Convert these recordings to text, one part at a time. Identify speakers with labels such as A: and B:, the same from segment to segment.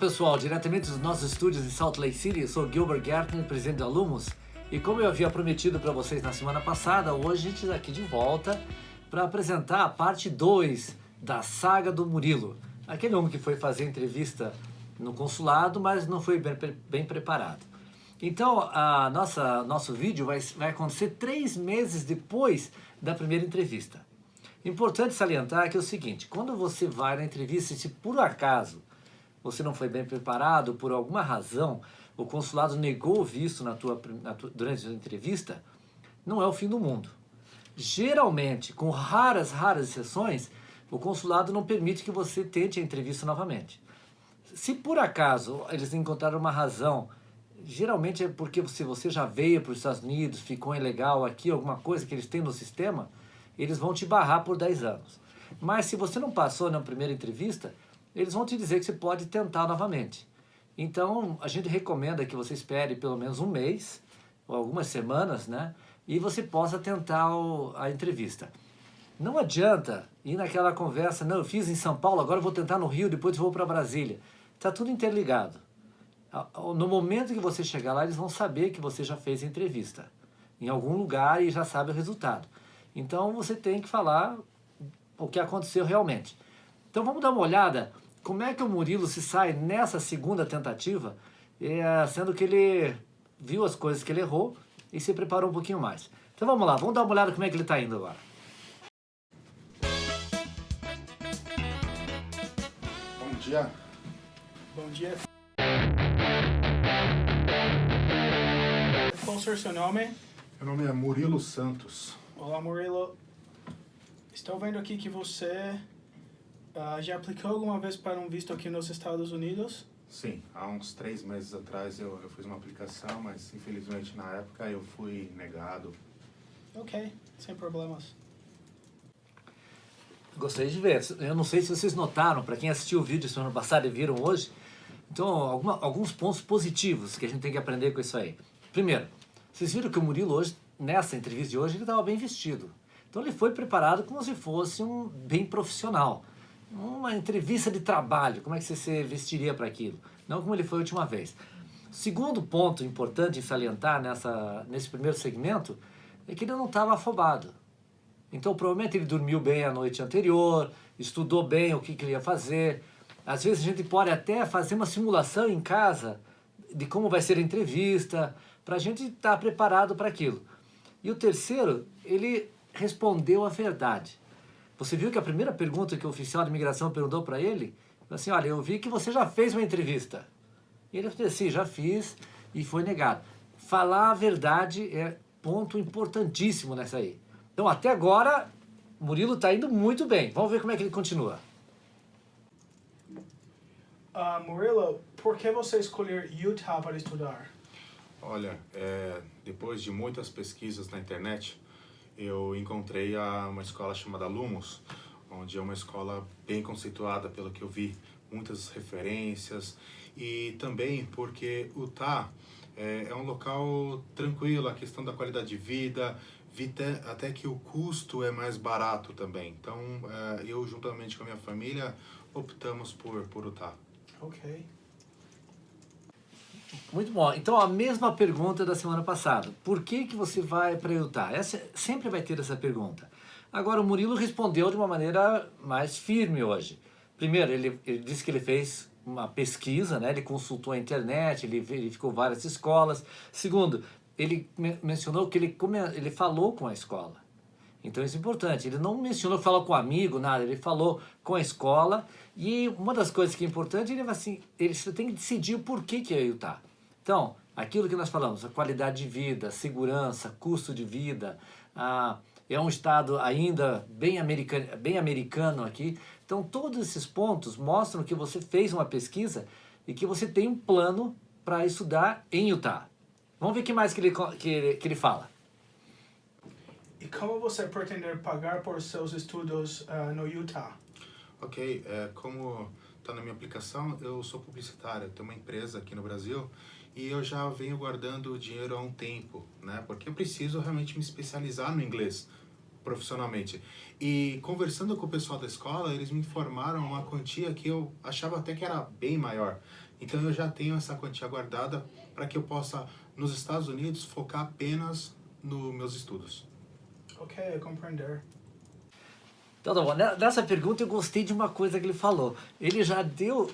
A: pessoal, diretamente dos nossos estúdios em Salt Lake City, eu sou Gilbert Gärtner, presidente da Lumos, e como eu havia prometido para vocês na semana passada, hoje a gente está aqui de volta para apresentar a parte 2 da saga do Murilo, aquele homem que foi fazer entrevista no consulado, mas não foi bem preparado. Então, nosso vídeo vai acontecer 3 meses depois da primeira entrevista. Importante salientar que é o seguinte, quando você vai na entrevista, se por acaso você não foi bem preparado, por alguma razão, o consulado negou o visto durante a entrevista, não é o fim do mundo. Geralmente, com raras exceções, o consulado não permite que você tente a entrevista novamente. Se por acaso eles encontraram uma razão, geralmente é porque se você já veio para os Estados Unidos, ficou ilegal aqui, alguma coisa que eles têm no sistema, eles vão te barrar por 10 anos. Mas se você não passou na primeira entrevista, eles vão te dizer que você pode tentar novamente. Então, a gente recomenda que você espere pelo menos um mês, ou algumas semanas, né? E você possa tentar a entrevista. Não adianta ir naquela conversa, não, eu fiz em São Paulo, agora eu vou tentar no Rio, depois vou para Brasília. Está tudo interligado. No momento que você chegar lá, eles vão saber que você já fez a entrevista em algum lugar e já sabe o resultado. Então, você tem que falar o que aconteceu realmente. Então vamos dar uma olhada como é que o Murilo se sai nessa segunda tentativa, sendo que ele viu as coisas que ele errou e se preparou um pouquinho mais. Então vamos lá, vamos dar uma olhada como é que ele está indo agora.
B: Bom dia.
C: Bom dia. Qual o seu nome?
B: Meu nome é Murilo Santos.
C: Olá, Murilo. Estou vendo aqui que você já aplicou alguma vez para um visto aqui nos Estados Unidos?
B: Sim, há uns 3 meses atrás eu fiz uma aplicação, mas infelizmente na época eu fui negado.
C: Ok, sem problemas.
A: Gostaria de ver, eu não sei se vocês notaram, para quem assistiu o vídeo semana passada e viram hoje, então alguns pontos positivos que a gente tem que aprender com isso aí. Primeiro, vocês viram que o Murilo hoje, nessa entrevista de hoje, ele estava bem vestido. Então ele foi preparado como se fosse um bem profissional. Uma entrevista de trabalho, como é que você se vestiria para aquilo? Não como ele foi a última vez. Segundo ponto importante em salientar nesse primeiro segmento é que ele não estava afobado. Então provavelmente ele dormiu bem a noite anterior, estudou bem o que ele ia fazer. Às vezes a gente pode até fazer uma simulação em casa de como vai ser a entrevista, para a gente estar preparado para aquilo. E o terceiro, ele respondeu a verdade. Você viu que a primeira pergunta que o oficial de imigração perguntou para ele, foi assim, olha, eu vi que você já fez uma entrevista. E ele falou assim, já fiz e foi negado. Falar a verdade é ponto importantíssimo nessa aí. Então até agora, o Murilo está indo muito bem. Vamos ver como é que ele continua.
C: Murilo, por que você escolheu Utah para estudar?
B: Olha, depois de muitas pesquisas na internet, eu encontrei uma escola chamada Lumos, onde é uma escola bem conceituada pelo que eu vi, muitas referências, e também porque Utah é um local tranquilo, a questão da qualidade de vida, vi até que o custo é mais barato também. Então, eu juntamente com a minha família optamos por Utah.
C: Ok.
A: Muito bom. Então a mesma pergunta da semana passada. Por que você vai para Utah? Sempre vai ter essa pergunta. Agora o Murilo respondeu de uma maneira mais firme hoje. Primeiro, ele disse que ele fez uma pesquisa, né? Ele consultou a internet, ele verificou várias escolas. Segundo, ele mencionou que ele falou com a escola. Então isso é importante. Ele não mencionou que falou com um amigo, nada. Ele falou com a escola. E uma das coisas que é importante, ele tem que decidir o porquê que é Utah. Então, aquilo que nós falamos, a qualidade de vida, segurança, custo de vida, é um estado ainda bem americano aqui. Então, todos esses pontos mostram que você fez uma pesquisa e que você tem um plano para estudar em Utah. Vamos ver o que mais que ele fala.
C: E como você pretende pagar por seus estudos no Utah?
B: Ok, como está na minha aplicação, eu sou publicitário, eu tenho uma empresa aqui no Brasil e eu já venho guardando dinheiro há um tempo, né? Porque eu preciso realmente me especializar no inglês. profissionalmente. E conversando com o pessoal da escola, eles me informaram uma quantia que eu achava até que era bem maior. Então eu já tenho essa quantia guardada para que eu possa, nos Estados Unidos, focar apenas nos meus estudos.
C: Ok, eu compreender.
A: Então, tá bom. Nessa pergunta eu gostei de uma coisa que ele falou. Ele já deu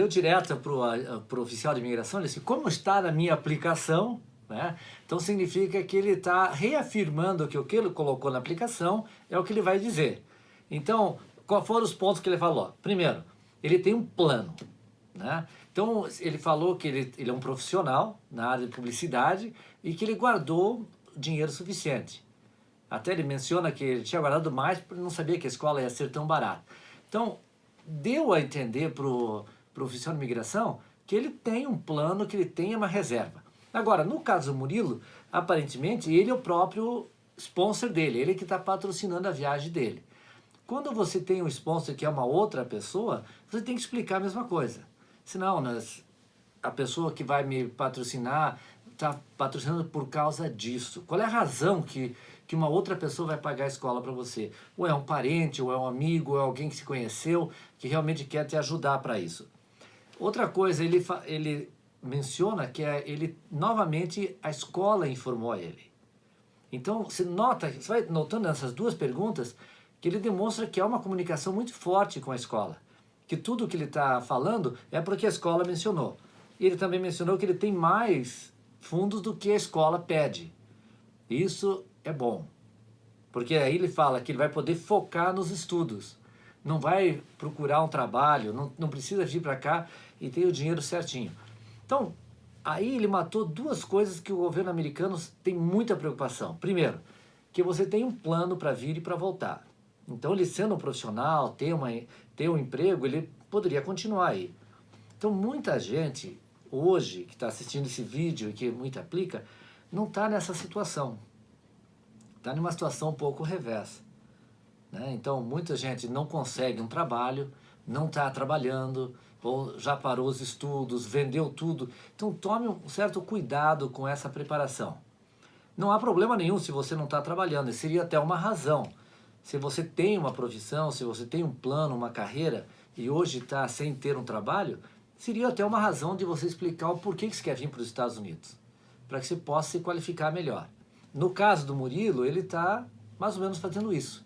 A: direto para o oficial de imigração, ele disse, como está na minha aplicação, né? Então significa que ele está reafirmando que o que ele colocou na aplicação é o que ele vai dizer. Então, quais foram os pontos que ele falou? Primeiro, ele tem um plano, né? Então, ele falou que ele é um profissional na área de publicidade e que ele guardou dinheiro suficiente. Até ele menciona que ele tinha guardado mais porque não sabia que a escola ia ser tão barata. Então, deu a entender para o oficial de imigração que ele tem um plano, que ele tem uma reserva. Agora, no caso do Murilo, aparentemente, ele é o próprio sponsor dele, ele que está patrocinando a viagem dele. Quando você tem um sponsor que é uma outra pessoa, você tem que explicar a mesma coisa. Senão, a pessoa que vai me patrocinar está patrocinando por causa disso. Qual é a razão que uma outra pessoa vai pagar a escola para você? Ou é um parente, ou é um amigo, ou é alguém que se conheceu, que realmente quer te ajudar para isso. Outra coisa, ele menciona que novamente a escola informou a ele. Então, você vai notando nessas duas perguntas que ele demonstra que há uma comunicação muito forte com a escola. Que tudo o que ele está falando é porque a escola mencionou. E ele também mencionou que ele tem mais fundos do que a escola pede. Isso é bom, porque aí ele fala que ele vai poder focar nos estudos, não vai procurar um trabalho, não precisa vir para cá e ter o dinheiro certinho. Então, aí ele matou duas coisas que o governo americano tem muita preocupação. Primeiro, que você tem um plano para vir e para voltar. Então, ele sendo um profissional, ter um emprego, ele poderia continuar aí. Então, muita gente hoje que está assistindo esse vídeo e que muito aplica, não está nessa situação. Está numa situação um pouco reversa, né? Então, muita gente não consegue um trabalho, não está trabalhando, ou já parou os estudos, vendeu tudo. Então, tome um certo cuidado com essa preparação. Não há problema nenhum se você não está trabalhando, seria até uma razão. Se você tem uma profissão, se você tem um plano, uma carreira, e hoje está sem ter um trabalho, seria até uma razão de você explicar o porquê que você quer vir para os Estados Unidos, para que você possa se qualificar melhor. No caso do Murilo, ele está mais ou menos fazendo isso.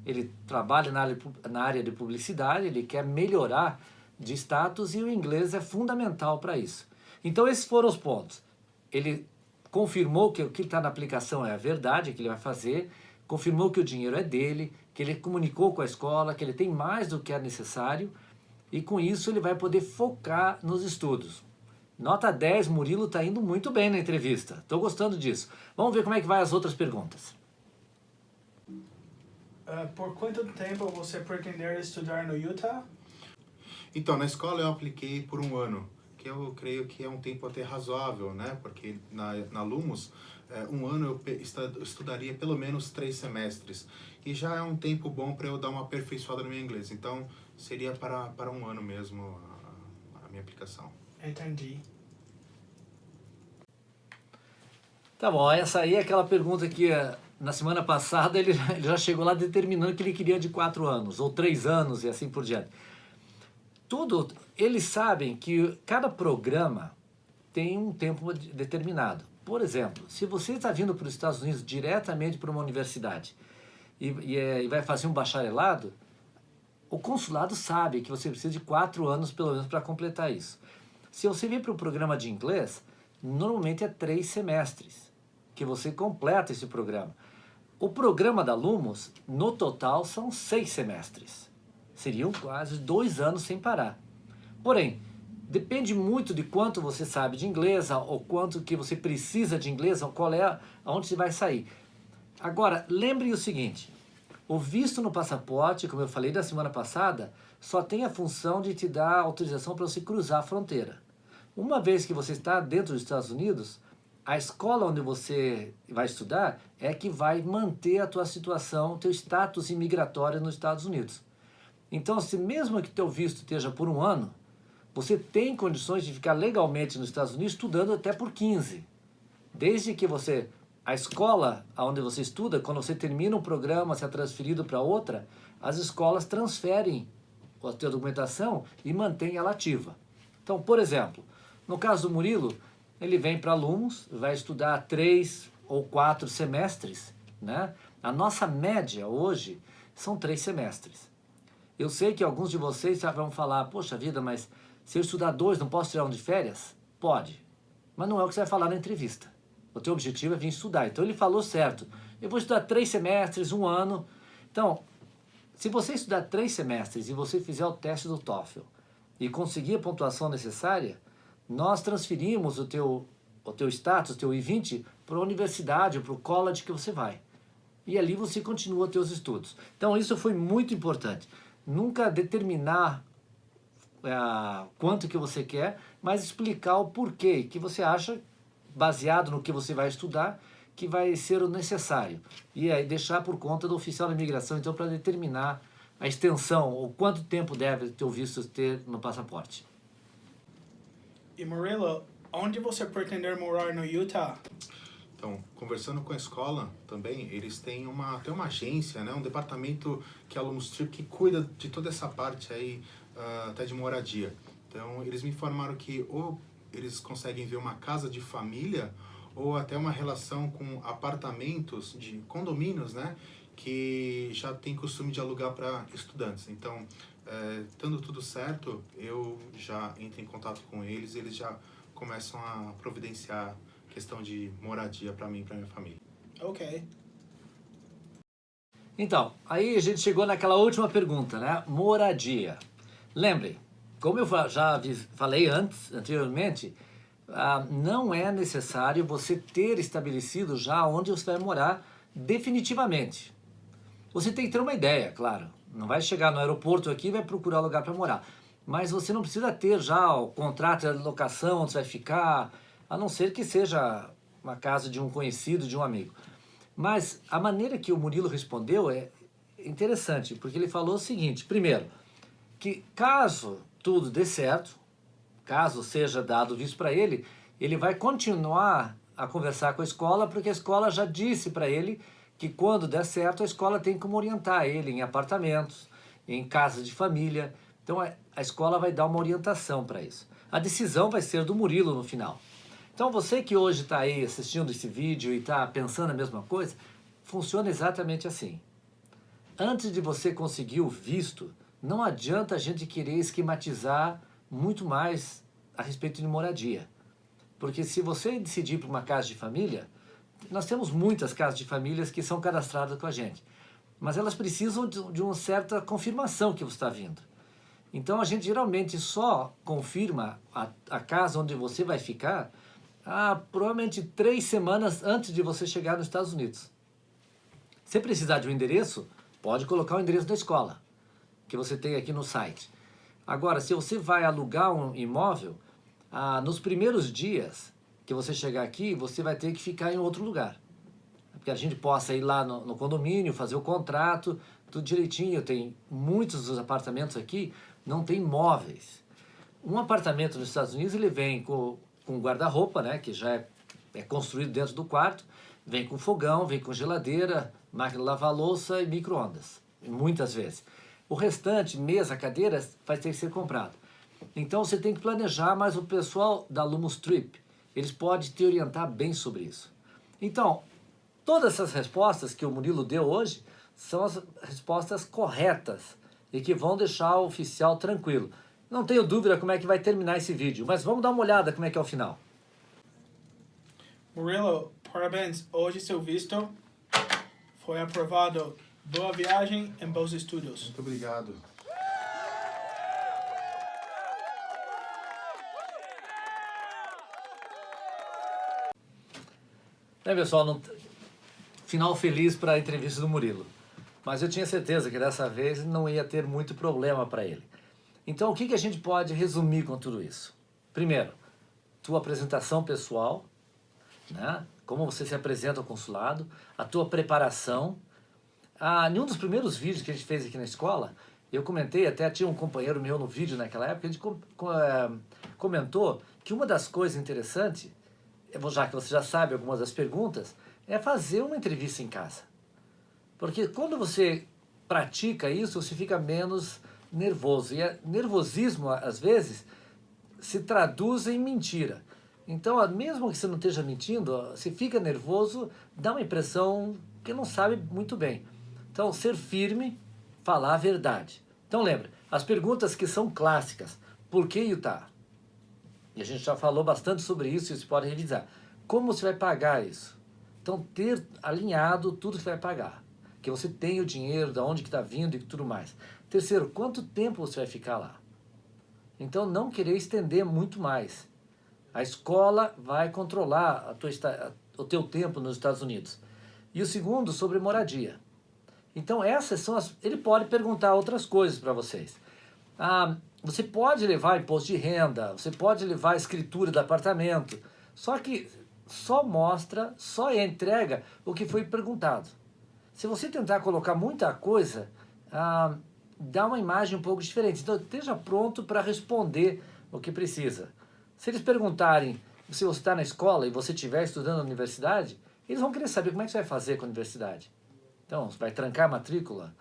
A: Ele trabalha na área de publicidade, ele quer melhorar de status e o inglês é fundamental para isso. Então esses foram os pontos. Ele confirmou que o que está na aplicação é a verdade, que ele vai fazer, confirmou que o dinheiro é dele, que ele comunicou com a escola, que ele tem mais do que é necessário e com isso ele vai poder focar nos estudos. Nota 10, Murilo está indo muito bem na entrevista. Estou gostando disso. Vamos ver como é que vai as outras perguntas.
C: Por quanto tempo você pretender estudar no Utah?
B: Então, na escola eu apliquei por 1 ano, que eu creio que é um tempo até razoável, né? Porque na Lumos, 1 ano eu estudaria pelo menos 3 semestres. E já é um tempo bom para eu dar uma aperfeiçoada no meu inglês. Então, seria para 1 ano mesmo a minha aplicação.
C: Entendi.
A: Tá bom, essa aí é aquela pergunta que na semana passada ele já chegou lá determinando que ele queria de 4 anos, ou 3 anos e assim por diante. Eles sabem que cada programa tem um tempo determinado. Por exemplo, se você está vindo para os Estados Unidos diretamente para uma universidade e vai fazer um bacharelado, o consulado sabe que você precisa de 4 anos pelo menos para completar isso. Se você vir para o programa de inglês, normalmente é 3 semestres que você completa esse programa. O programa da Lumos, no total, são 6 semestres. Seriam quase 2 anos sem parar. Porém, depende muito de quanto você sabe de inglês, ou quanto que você precisa de inglês, ou aonde você vai sair. Agora, lembre o seguinte, o visto no passaporte, como eu falei da semana passada, só tem a função de te dar autorização para você cruzar a fronteira. Uma vez que você está dentro dos Estados Unidos, a escola onde você vai estudar é que vai manter a tua situação, teu status imigratório nos Estados Unidos. Então, se mesmo que teu visto esteja por 1 ano, você tem condições de ficar legalmente nos Estados Unidos estudando até por 15. Desde que a escola onde você estuda, quando você termina um programa, você é transferido para outra, as escolas transferem a tua documentação e mantêm ela ativa. Então, por exemplo, no caso do Murilo, ele vem para Lumos, vai estudar 3 ou 4 semestres, né? A nossa média hoje são 3 semestres. Eu sei que alguns de vocês já vão falar, poxa vida, mas se eu estudar 2, não posso tirar um de férias? Pode, mas não é o que você vai falar na entrevista. O teu objetivo é vir estudar. Então ele falou certo, eu vou estudar 3 semestres, 1 ano. Então, se você estudar 3 semestres e você fizer o teste do TOEFL e conseguir a pontuação necessária, nós transferimos o teu status, o teu I-20, para a universidade, para o college que você vai. E ali você continua os teus estudos. Então isso foi muito importante. Nunca determinar quanto que você quer, mas explicar o porquê que você acha, baseado no que você vai estudar, que vai ser o necessário. E aí deixar por conta do oficial da imigração, então, para determinar a extensão, ou quanto tempo deve teu visto ter no passaporte.
C: E Murilo, onde você pretende morar no Utah?
B: Então, conversando com a escola também, eles têm até uma agência, né, um departamento que é Alumnus Trip, que cuida de toda essa parte aí, até de moradia. Então, eles me informaram que ou eles conseguem ver uma casa de família ou até uma relação com apartamentos de condomínios, né, que já tem costume de alugar para estudantes. Então, estando tudo certo, eu já entro em contato com eles e eles já começam a providenciar questão de moradia para mim e para minha família.
C: Ok.
A: Então, aí a gente chegou naquela última pergunta, né? Moradia. Lembrem, como eu já falei anteriormente, não é necessário você ter estabelecido já onde você vai morar definitivamente. Você tem que ter uma ideia, claro. Não vai chegar no aeroporto aqui e vai procurar lugar para morar. Mas você não precisa ter já o contrato de locação onde você vai ficar, a não ser que seja uma casa de um conhecido, de um amigo. Mas a maneira que o Murilo respondeu é interessante, porque ele falou o seguinte: primeiro, que caso tudo dê certo, caso seja dado visto para ele, ele vai continuar a conversar com a escola, porque a escola já disse para ele que quando der certo, a escola tem como orientar ele em apartamentos, em casa de família. Então a escola vai dar uma orientação para isso. A decisão vai ser do Murilo no final. Então você que hoje está aí assistindo esse vídeo e está pensando a mesma coisa, funciona exatamente assim. Antes de você conseguir o visto, não adianta a gente querer esquematizar muito mais a respeito de moradia. Porque se você decidir por uma casa de família, nós temos muitas casas de famílias que são cadastradas com a gente, mas elas precisam de uma certa confirmação que você está vindo. Então a gente geralmente só confirma a casa onde você vai ficar provavelmente 3 semanas antes de você chegar nos Estados Unidos. Se precisar de um endereço, pode colocar o endereço da escola, que você tem aqui no site. Agora, se você vai alugar um imóvel, nos primeiros dias que você chegar aqui, você vai ter que ficar em outro lugar. Porque a gente possa ir lá no condomínio, fazer o contrato, tudo direitinho. Tem muitos dos apartamentos aqui, não tem móveis. Um apartamento nos Estados Unidos, ele vem com guarda-roupa, né, que já é construído dentro do quarto, vem com fogão, vem com geladeira, máquina de lavar louça e micro-ondas, muitas vezes. O restante, mesa, cadeira, vai ter que ser comprado. Então você tem que planejar, mas o pessoal da Alumnus Trip, eles podem te orientar bem sobre isso. Então, todas essas respostas que o Murilo deu hoje são as respostas corretas e que vão deixar o oficial tranquilo. Não tenho dúvida como é que vai terminar esse vídeo, mas vamos dar uma olhada como é que é o final.
C: Murilo, parabéns. Hoje seu visto foi aprovado. Boa viagem e bons estudos.
B: Muito obrigado.
A: Pessoal, final feliz para a entrevista do Murilo. Mas eu tinha certeza que dessa vez não ia ter muito problema para ele. Então, o que a gente pode resumir com tudo isso? Primeiro, tua apresentação pessoal, né? Como você se apresenta ao consulado, a tua preparação. Em um dos primeiros vídeos que a gente fez aqui na escola, eu comentei, até tinha um companheiro meu no vídeo naquela época, a gente comentou que uma das coisas interessantes, já que você já sabe algumas das perguntas, é fazer uma entrevista em casa. Porque quando você pratica isso, você fica menos nervoso. E nervosismo, às vezes, se traduz em mentira. Então, mesmo que você não esteja mentindo, se fica nervoso, dá uma impressão que não sabe muito bem. Então, ser firme, falar a verdade. Então, lembra, as perguntas que são clássicas. Por que Utah? E a gente já falou bastante sobre isso, e você pode revisar. Como você vai pagar isso? Então, ter alinhado tudo que você vai pagar. Que você tenha o dinheiro, de onde que está vindo e tudo mais. Terceiro, quanto tempo você vai ficar lá? Então, não querer estender muito mais. A escola vai controlar o teu tempo nos Estados Unidos. E o segundo, sobre moradia. Então, essas são as... Ele pode perguntar outras coisas para vocês. Você pode levar imposto de renda, você pode levar escritura do apartamento, só que só mostra, só entrega o que foi perguntado. Se você tentar colocar muita coisa, dá uma imagem um pouco diferente. Então, esteja pronto para responder o que precisa. Se eles perguntarem se você está na escola e você estiver estudando na universidade, eles vão querer saber como é que você vai fazer com a universidade. Então, você vai trancar a matrícula?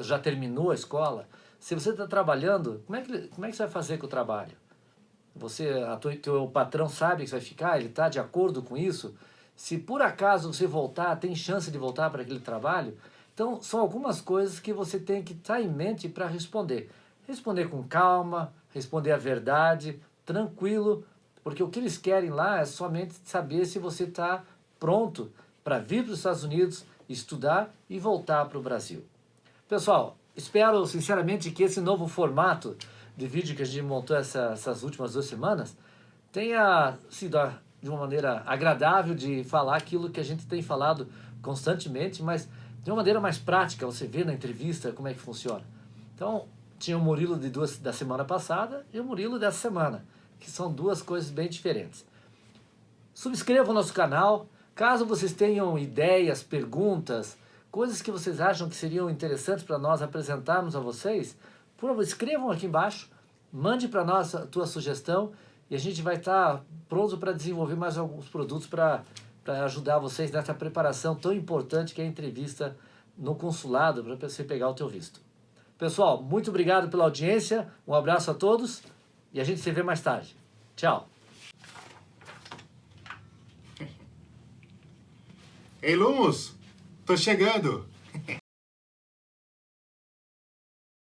A: Já terminou a escola? Se você está trabalhando, como é que você vai fazer com o trabalho? Teu patrão sabe que você vai ficar? Ele está de acordo com isso? Se por acaso você voltar, tem chance de voltar para aquele trabalho? Então, são algumas coisas que você tem que estar em mente para responder. Responder com calma, responder a verdade, tranquilo, porque o que eles querem lá é somente saber se você está pronto para vir para os Estados Unidos, estudar e voltar para o Brasil. Pessoal, espero sinceramente que esse novo formato de vídeo que a gente montou essas últimas 2 semanas tenha sido de uma maneira agradável de falar aquilo que a gente tem falado constantemente, mas de uma maneira mais prática, você vê na entrevista como é que funciona. Então, tinha o Murilo da semana passada e o Murilo dessa semana, que são 2 coisas bem diferentes. Subscreva o nosso canal, caso vocês tenham ideias, perguntas, coisas que vocês acham que seriam interessantes para nós apresentarmos a vocês, por favor, escrevam aqui embaixo, mande para nós a tua sugestão e a gente vai estar pronto para desenvolver mais alguns produtos para ajudar vocês nessa preparação tão importante que é a entrevista no consulado para você pegar o teu visto. Pessoal, muito obrigado pela audiência, um abraço a todos e a gente se vê mais tarde. Tchau!
B: Ei, Lumos, tô chegando!